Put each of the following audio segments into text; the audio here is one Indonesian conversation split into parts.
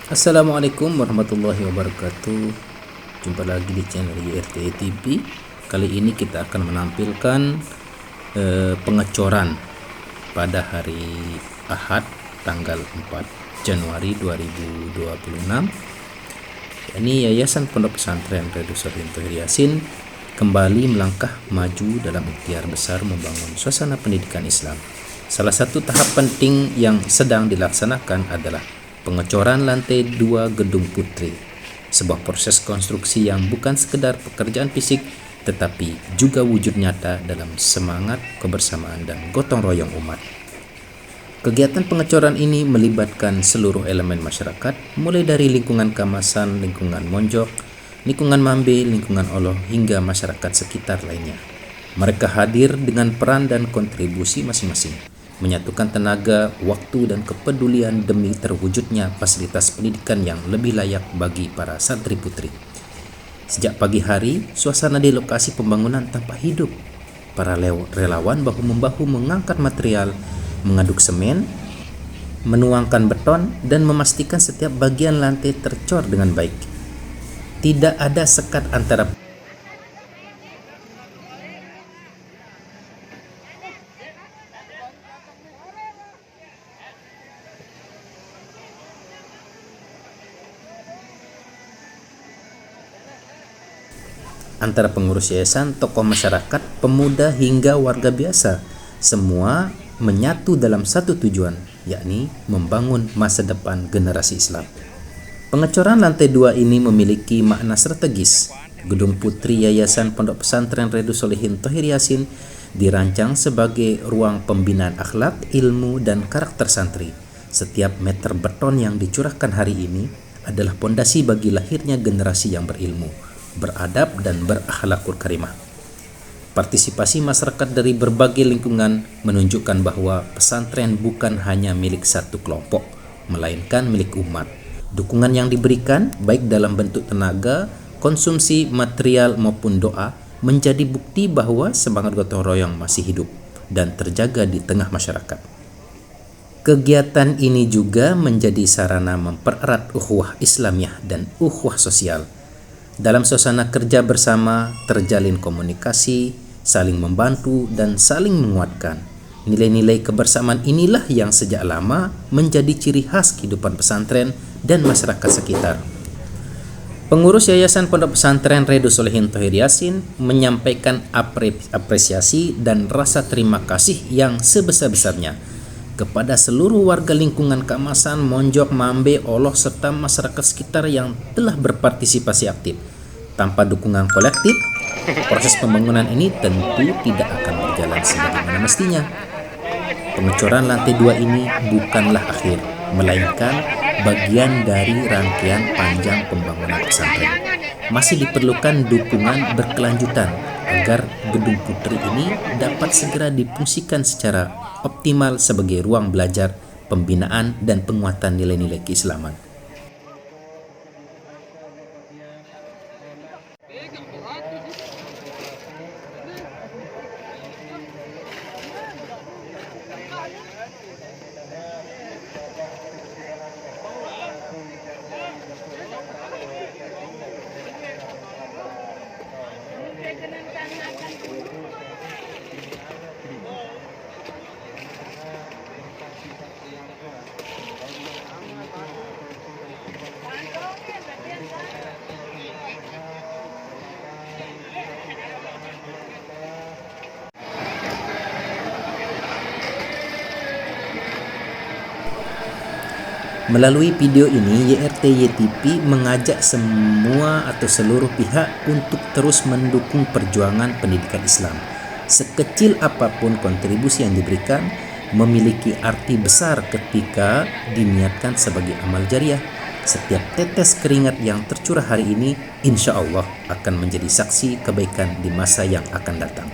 Assalamualaikum warahmatullahi wabarakatuh. Jumpa lagi di channel YRT TV. Kali ini kita akan menampilkan pengecoran pada hari Ahad tanggal 4 Januari 2026. Ini Yayasan Pondok Pesantren Redus Solihin Thohir Yasin kembali melangkah maju dalam ikhtiar besar membangun suasana pendidikan Islam. Salah satu tahap penting yang sedang dilaksanakan adalah pengecoran lantai 2 Gedung Putri, sebuah proses konstruksi yang bukan sekedar pekerjaan fisik tetapi juga wujud nyata dalam semangat kebersamaan dan gotong royong umat. Kegiatan pengecoran ini melibatkan seluruh elemen masyarakat, mulai dari lingkungan Kamasan, lingkungan Monjok, lingkungan Mambe, lingkungan Oloh, hingga masyarakat sekitar lainnya. Mereka hadir dengan peran dan kontribusi masing-masing, menyatukan tenaga, waktu, dan kepedulian demi terwujudnya fasilitas pendidikan yang lebih layak bagi para santri putri. Sejak pagi hari, suasana di lokasi pembangunan tampak hidup. Para relawan bahu-membahu mengangkat material, mengaduk semen, menuangkan beton, dan memastikan setiap bagian lantai tercor dengan baik. Tidak ada sekat antara pengurus yayasan, tokoh masyarakat, pemuda, hingga warga biasa. Semua menyatu dalam satu tujuan, yakni membangun masa depan generasi Islam. Pengecoran lantai 2 ini memiliki makna strategis. Gedung Putri Yayasan Pondok Pesantren Redus Solihin Thohir Yasin dirancang sebagai ruang pembinaan akhlak, ilmu, dan karakter santri. Setiap meter beton yang dicurahkan hari ini adalah pondasi bagi lahirnya generasi yang berilmu, beradab, dan berakhlakul karimah. Partisipasi masyarakat dari berbagai lingkungan menunjukkan bahwa pesantren bukan hanya milik satu kelompok, melainkan milik umat. Dukungan yang diberikan, baik dalam bentuk tenaga, konsumsi material maupun doa, menjadi bukti bahwa semangat gotong royong masih hidup dan terjaga di tengah masyarakat. Kegiatan ini juga menjadi sarana mempererat ukhuwah Islamiyah dan ukhuwah sosial. Dalam suasana kerja bersama, terjalin komunikasi, saling membantu, dan saling menguatkan. Nilai-nilai kebersamaan inilah yang sejak lama menjadi ciri khas kehidupan pesantren dan masyarakat sekitar. Pengurus Yayasan Pondok Pesantren Redus Solihin Thohir Yasin menyampaikan apresiasi dan rasa terima kasih yang sebesar-besarnya kepada seluruh warga lingkungan Kamasan, Monjok, Mambe, Oloh, serta masyarakat sekitar yang telah berpartisipasi aktif. Tanpa dukungan kolektif, proses pembangunan ini tentu tidak akan berjalan sebagaimana mestinya. Pengecoran lantai 2 ini bukanlah akhir, melainkan bagian dari rangkaian panjang pembangunan pesantren. Masih diperlukan dukungan berkelanjutan agar Gedung Putri ini dapat segera difungsikan secara optimal sebagai ruang belajar, pembinaan, dan penguatan nilai-nilai keislaman. Melalui video ini, YRTY TV mengajak semua atau seluruh pihak untuk terus mendukung perjuangan pendidikan Islam. Sekecil apapun kontribusi yang diberikan, memiliki arti besar ketika diniatkan sebagai amal jariah. Setiap tetes keringat yang tercurah hari ini, insya Allah akan menjadi saksi kebaikan di masa yang akan datang.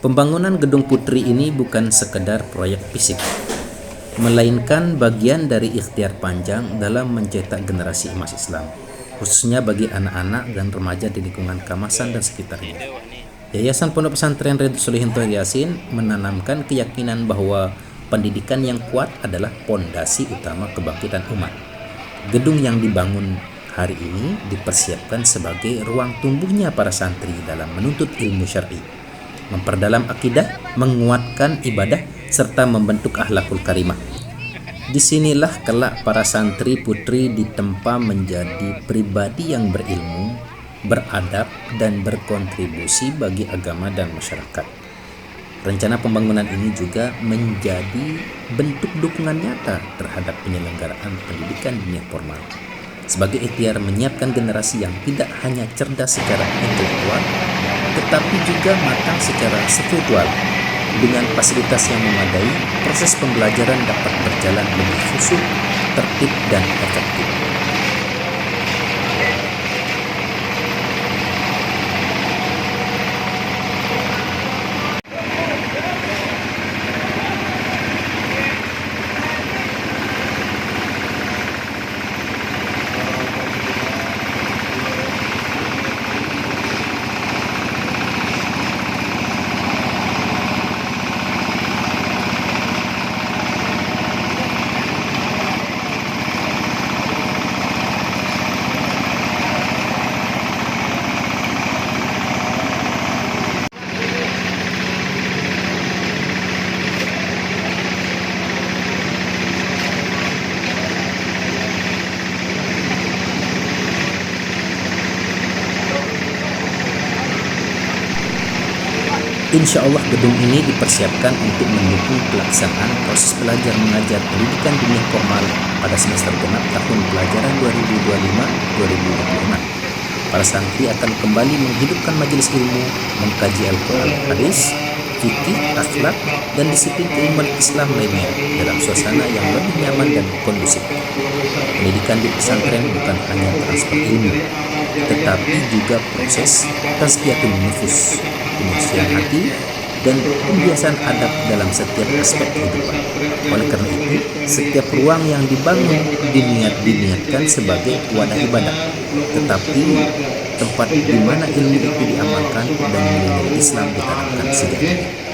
Pembangunan Gedung Putri ini bukan sekedar proyek fisik, melainkan bagian dari ikhtiar panjang dalam mencetak generasi emas Islam, khususnya bagi anak-anak dan remaja di lingkungan Kamasan dan sekitarnya. Yayasan Pondok Pesantren Riyadhus Shalihin Tohir Yasin menanamkan keyakinan bahwa pendidikan yang kuat adalah pondasi utama kebangkitan umat. Gedung yang dibangun hari ini dipersiapkan sebagai ruang tumbuhnya para santri dalam menuntut ilmu syar'i, memperdalam akidah, menguatkan ibadah, serta membentuk akhlakul karimah. Disinilah kelak para santri putri ditempa menjadi pribadi yang berilmu, beradab, dan berkontribusi bagi agama dan masyarakat. Rencana pembangunan ini juga menjadi bentuk dukungan nyata terhadap penyelenggaraan pendidikan dunia formal, sebagai ikhtiar menyiapkan generasi yang tidak hanya cerdas secara intelektual, tetapi juga matang secara spiritual. Dengan fasilitas yang memadai, proses pembelajaran dapat berjalan lebih khusyuk, tertib, dan efektif. Insya Allah gedung ini dipersiapkan untuk mendukung pelaksanaan proses belajar mengajar pendidikan dunia formal pada semester genap tahun pelajaran 2025-2026. Para santri akan kembali menghidupkan majelis ilmu, mengkaji Al-Quran, hadis, fikih, akhlak, dan disiplin keilmuan Islam lainnya dalam suasana yang lebih nyaman dan kondusif. Pendidikan di pesantren bukan hanya transfer ilmu, tetapi juga proses tazkiyatun nufus, penyucian hati, dan pembiasaan adab dalam setiap aspek kehidupan. Oleh karena itu, setiap ruang yang dibangun diniatkan sebagai wadah ibadah, tetapi tempat di mana ilmu itu diamalkan dan nilai Islam ditanamkan sejatinya.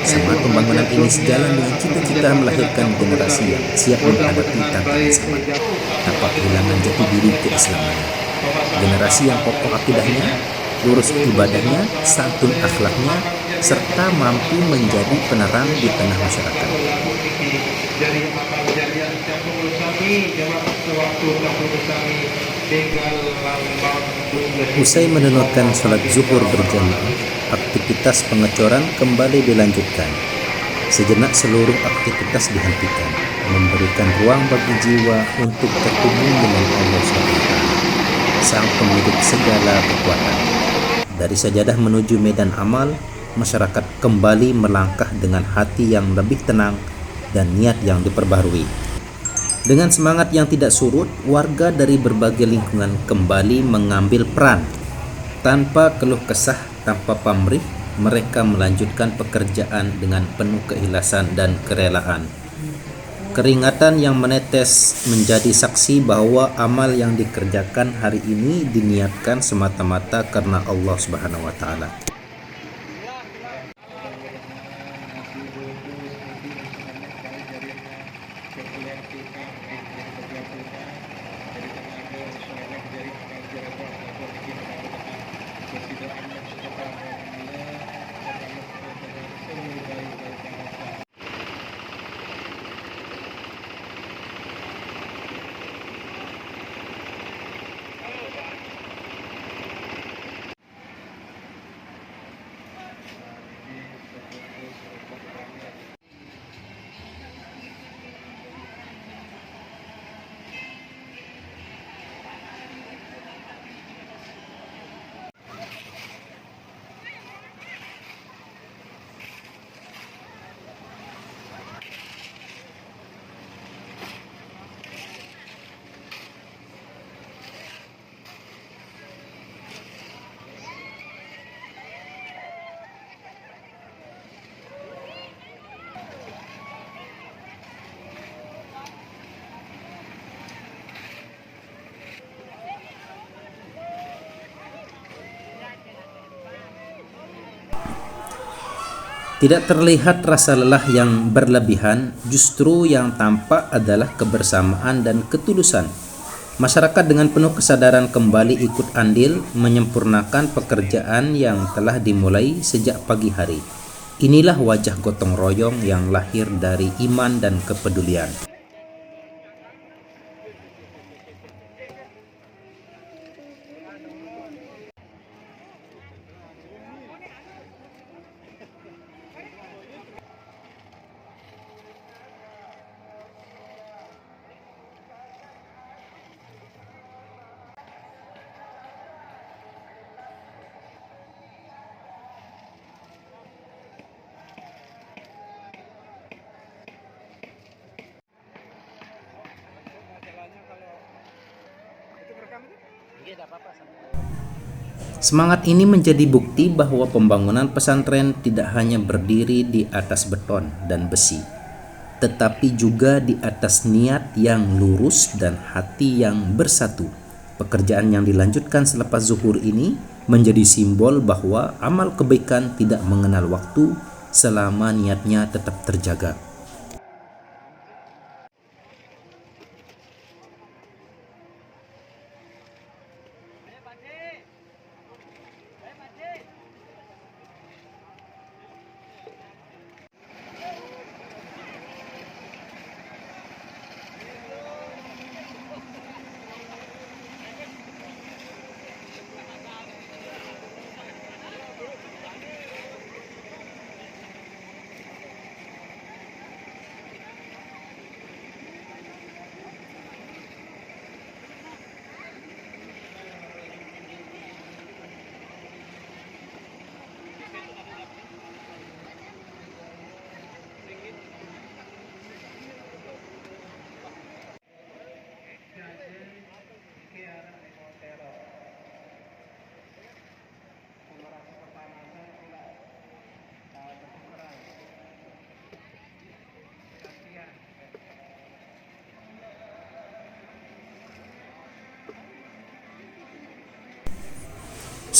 Sama pembangunan ini sejalan dengan cita-cita melahirkan generasi yang siap menghadapi tantangan zaman tanpa kehilangan jati diri keislamannya. Generasi yang kokoh akidahnya, lurus ibadahnya, santun akhlaknya, serta mampu menjadi penerang di tengah masyarakat. Usai menunaikan sholat zuhur berjamaah, aktivitas pengecoran kembali dilanjutkan. Sejenak seluruh aktivitas dihentikan, memberikan ruang bagi jiwa untuk terhubung dengan Allah SWT, Sang Pemilik segala kekuatan. Dari sajadah menuju medan amal, masyarakat kembali melangkah dengan hati yang lebih tenang dan niat yang diperbaharui. Dengan semangat yang tidak surut, warga dari berbagai lingkungan kembali mengambil peran. Tanpa keluh kesah, tanpa pamrih, mereka melanjutkan pekerjaan dengan penuh keikhlasan dan kerelaan. Keringatan yang menetes menjadi saksi bahwa amal yang dikerjakan hari ini diniatkan semata-mata karena Allah Subhanahu wa taala. Tidak terlihat rasa lelah yang berlebihan, justru yang tampak adalah kebersamaan dan ketulusan. Masyarakat dengan penuh kesadaran kembali ikut andil menyempurnakan pekerjaan yang telah dimulai sejak pagi hari. Inilah wajah gotong royong yang lahir dari iman dan kepedulian. Semangat ini menjadi bukti bahwa pembangunan pesantren tidak hanya berdiri di atas beton dan besi, tetapi juga di atas niat yang lurus dan hati yang bersatu. Pekerjaan yang dilanjutkan selepas zuhur ini menjadi simbol bahwa amal kebaikan tidak mengenal waktu selama niatnya tetap terjaga.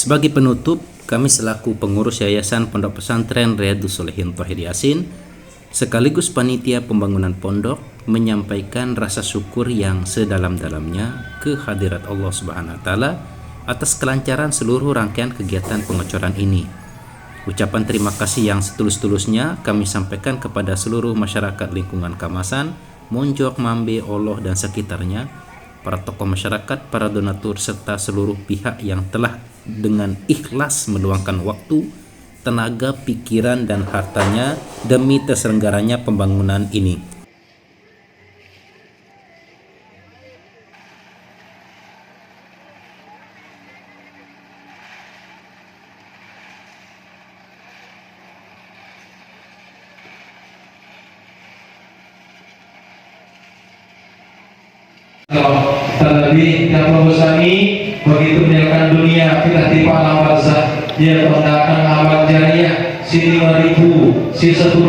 Sebagai penutup, kami selaku pengurus Yayasan Pondok Pesantren Riyadhus Shalihin Thahir Yasin sekaligus panitia pembangunan pondok menyampaikan rasa syukur yang sedalam-dalamnya ke hadirat Allah Subhanahu wa taala atas kelancaran seluruh rangkaian kegiatan pengecoran ini. Ucapan terima kasih yang setulus-tulusnya kami sampaikan kepada seluruh masyarakat lingkungan Kamasan, Monjok, Mambe, Oloh dan sekitarnya, para tokoh masyarakat, para donatur serta seluruh pihak yang telah dengan ikhlas meluangkan waktu, tenaga, pikiran dan hartanya demi terselenggaranya pembangunan ini. Terlebih yang Bosani begitu meninggalkan dunia kita tiba alam barzah, dia mendatangkan amal jariah si 5.000, si 10.000,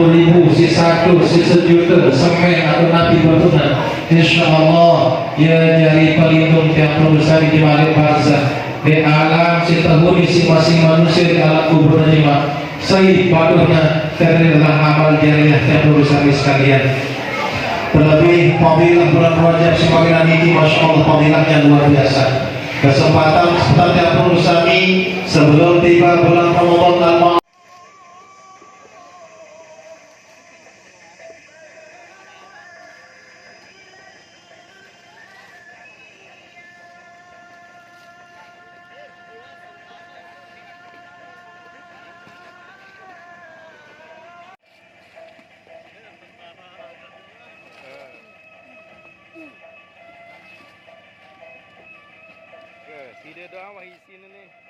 si 1, si 1.000.000 sampai atau Nabi bertunan. InsyaAllah ia jadi pelindung yang Bosani di balik barzah di alam si tahuni si masing manusia di alam kubur najimah. Saya paduhnya terilah amal jariah yang Bosani sekalian. Terlebih fadilah bulan Rajab sembilan ini, masya Allah fadilahnya luar biasa. Kesempatan seperti yang Sami sebelum tiba bulan Ramadan Tidak doang wah isi ini.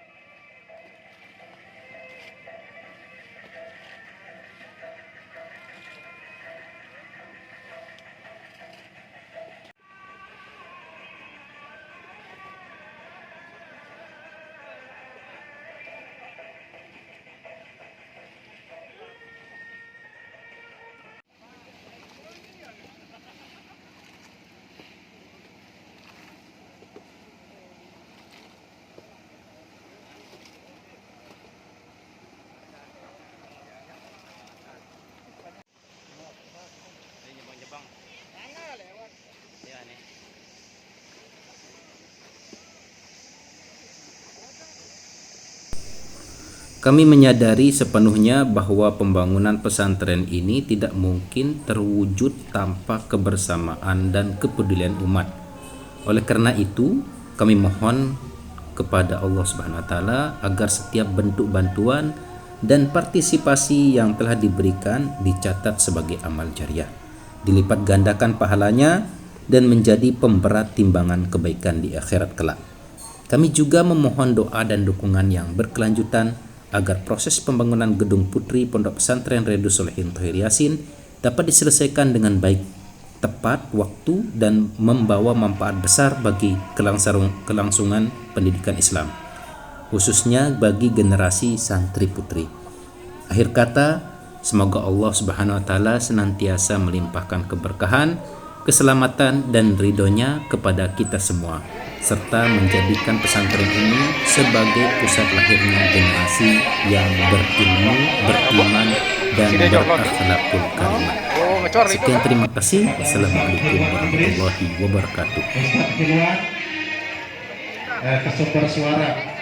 Kami menyadari sepenuhnya bahwa pembangunan pesantren ini tidak mungkin terwujud tanpa kebersamaan dan kepedulian umat. Oleh karena itu, kami mohon kepada Allah Subhanahu wa taala agar setiap bentuk bantuan dan partisipasi yang telah diberikan dicatat sebagai amal jariah, dilipat gandakan pahalanya dan menjadi pemberat timbangan kebaikan di akhirat kelak. Kami juga memohon doa dan dukungan yang berkelanjutan agar proses pembangunan gedung putri Pondok Pesantren Riyadhus Shalihin Thohir Yasin dapat diselesaikan dengan baik, tepat waktu, dan membawa manfaat besar bagi kelangsungan pendidikan Islam, khususnya bagi generasi santri putri. Akhir kata, semoga Allah Subhanahu wa taala senantiasa melimpahkan keberkahan, keselamatan dan ridhonya kepada kita semua, serta menjadikan pesantren ini sebagai pusat lahirnya generasi yang berilmu, beriman, dan berakhlakul karimah. Sekian, terima kasih. Wassalamualaikum warahmatullahi wabarakatuh. Ustaz keluar ke sumber suara.